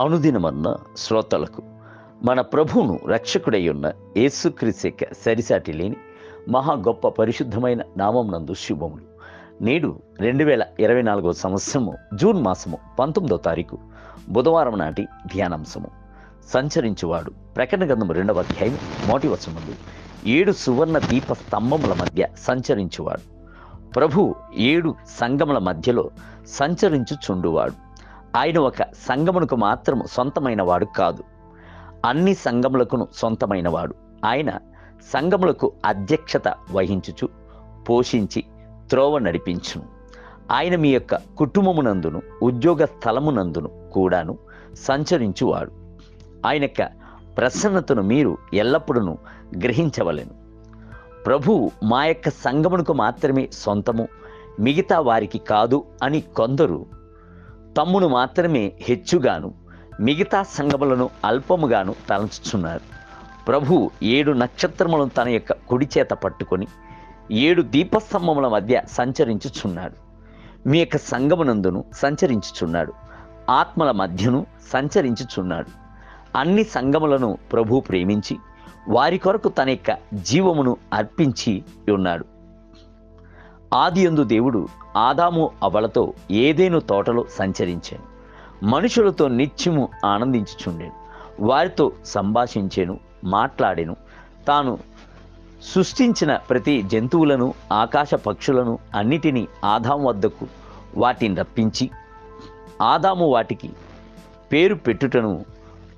అనుదినమన్న శ్రోతలకు మన ప్రభువును రక్షకుడై ఉన్న యేసుక్రీస్తు యొక్క సరిసాటి లేని మహా గొప్ప పరిశుద్ధమైన నామం నందు శుభములు. నేడు 2024 సంవత్సరము జూన్ మాసము 19వ తారీఖు బుధవారం నాటి ధ్యానాంశము. సంచరించువాడు. ప్రకటన గ్రంథము 2వ అధ్యాయం 1వ వచనములు 7 సువర్ణ దీప స్తంభముల మధ్య సంచరించువాడు. ప్రభు 7 సంగముల మధ్యలో సంచరించుచుండువాడు. ఆయన ఒక సంగమునకు మాత్రము సొంతమైన వాడు కాదు, అన్ని సంగములకును సొంతమైనవాడు. ఆయన సంగములకు అధ్యక్షత వహించుచు పోషించి త్రోవ నడిపించును. ఆయన మీ యొక్క కుటుంబమునందును ఉద్యోగ స్థలమునందును కూడాను సంచరించువాడు. ఆయన యొక్క ప్రసన్నతను మీరు ఎల్లప్పుడూ గ్రహించవలెను. ప్రభువు మా యొక్క సంగమునకు మాత్రమే సొంతము, మిగతా వారికి కాదు అని కొందరు తమ్మును మాత్రమే హెచ్చుగాను మిగతా సంగములను అల్పముగాను తలంచుచున్నారు. ప్రభు 7 నక్షత్రములను తన యొక్క కుడి చేత పట్టుకొని 7 దీపస్తంభముల మధ్య సంచరించుచున్నాడు. మీ యొక్క సంగమునందును సంచరించుచున్నాడు, ఆత్మల మధ్యను సంచరించుచున్నాడు. అన్ని సంగములను ప్రభు ప్రేమించి వారి కొరకు తన యొక్క జీవమును అర్పించి ఉన్నాడు. ఆదియందు దేవుడు ఆదాము అవ్వలతో ఏదేను తోటలో సంచరించాను. మనుషులతో నిత్యము ఆనందించుచుండెను, వారితో సంభాషించెను, మాట్లాడెను. తాను సృష్టించిన ప్రతి జంతువులను, ఆకాశ పక్షులను అన్నిటినీ ఆదాము వద్దకు వాటిని రప్పించి ఆదాము వాటికి పేరు పెట్టుటను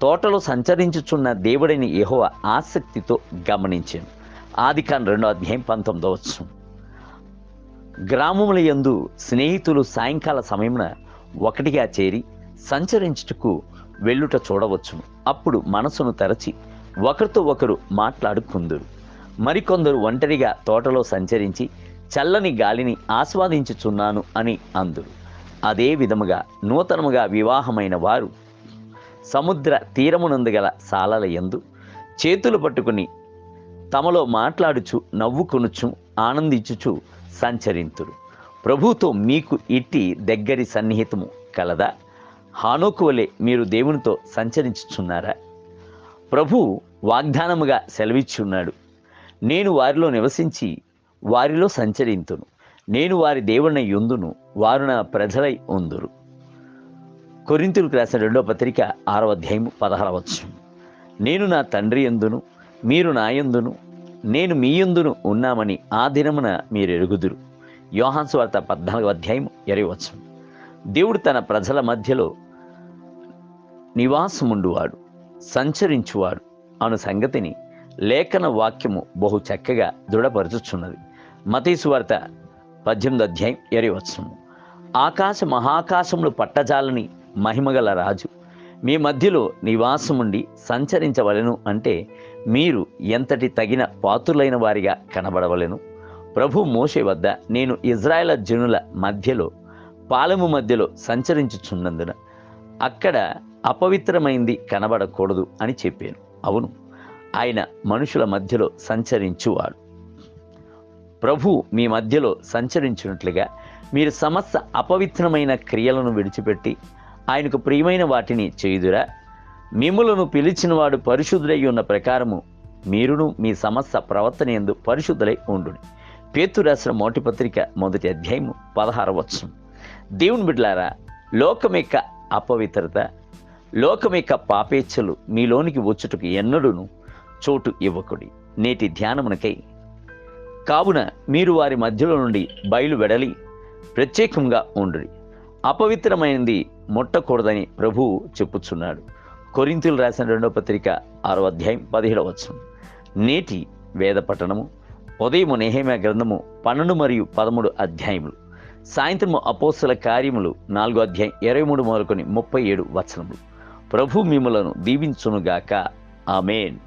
తోటలో సంచరించుచున్న దేవుడైన యెహోవా ఆసక్తితో గమనించాను. ఆదికాండం 2వ అధ్యాయం 19వ వచనం. గ్రామముల యందు స్నేహితులు సాయంకాల సమయమున ఒకటిగా చేరి సంచరించుటకు వెళ్ళుట చూడవచ్చును. అప్పుడు మనసును తెరచి ఒకరితో ఒకరు మాట్లాడుకుందురు. మరికొందరు ఒంటరిగా తోటలో సంచరించి చల్లని గాలిని ఆస్వాదించుచున్నాను అని అందురు. అదే విధముగా నూతనముగా వివాహమైన వారు సముద్ర తీరమునందు గల సాలల యందు చేతులు పట్టుకుని తమలో మాట్లాడుచు నవ్వుకొనుచు ఆనందించుచు సంచరింతురు. ప్రభువుతో మీకు ఇట్టి దగ్గరి సన్నిహితము కలదా? హానోకు వలె మీరు దేవునితో సంచరించుచున్నారా? ప్రభు వాగ్దానముగా సెలవిచ్చున్నాడు, నేను వారిలో నివసించి వారిలో సంచరింతును, నేను వారి దేవుని యుందును, వారు నా ప్రజలై ఉందురు. కొరింథీయులకు రాసిన 2వ పత్రిక 6వ అధ్యాయం 16వ వచనం. నేను నా తండ్రి యందును మీరు నా యందును నేను మీ యందును ఉన్నామని ఆ దినమున మీరు ఎరుగుదురు. యోహాను సువార్త 14వ అధ్యాయం 20వ వచనం. దేవుడు తన ప్రజల మధ్యలో నివాసముండువాడు, సంచరించువాడు అను సంగతిని లేఖన వాక్యము బహు చక్కగా దృఢపరచుచున్నది. మత్తయి సువార్త 18వ అధ్యాయం 20వ వచనం. ఆకాశ మహాకాశములు పట్టజాలని మహిమగల రాజు మీ మధ్యలో నివాసముండి సంచరించవలెను అంటే మీరు ఎంతటి తగిన పాత్రులైన వారిగా కనబడవలెను. ప్రభు మోషే వద్ద నేను ఇజ్రాయేల్ జనుల మధ్యలో పాలెము మధ్యలో సంచరించుచున్నందున అక్కడ అపవిత్రమైంది కనబడకూడదు అని చెప్పాను. అవును, ఆయన మనుషుల మధ్యలో సంచరించువాడు. ప్రభు మీ మధ్యలో సంచరించినట్లుగా మీరు సమస్త అపవిత్రమైన క్రియలను విడిచిపెట్టి ఆయనకు ప్రియమైన వాటిని చేయుదురా? మిమ్ములను పిలిచినవాడు పరిశుద్ధులై ఉన్న ప్రకారము మీరును మీ సమస్త ప్రవర్తన యందు పరిశుద్ధులై ఉండుడి. పేతురు రాసిన మొదటి పత్రిక 1వ అధ్యాయం 16వ వచనం. దేవుని బిడ్డలారా, లోకం యొక్క అపవిత్రత, లోకం యొక్క పాపేచ్ఛలు మీలోనికి వచ్చుటకు ఎన్నడూను చోటు ఇవ్వకుడి. నేటి ధ్యానమునకై కావున మీరు వారి మధ్యలో నుండి బయలు వెడలి ప్రత్యేకంగా ఉండుడి. అపవిత్రమైనది ముట్టకూడదని ప్రభువు చెప్పుచున్నాడు. కొరింథీయులకు రాసిన 2వ పత్రిక 6వ అధ్యాయం 17వ వచనం. నేటి వేద పఠనము ఉదయము నెహెమ్యా గ్రంథము 12 మరియు 13 అధ్యాయములు, సాయంత్రము అపోస్తల కార్యములు 4వ అధ్యాయం 23 మొదలుకొని 37 వచనములు. ప్రభు మిమ్ములను దీవించునుగాక. ఆమేన్.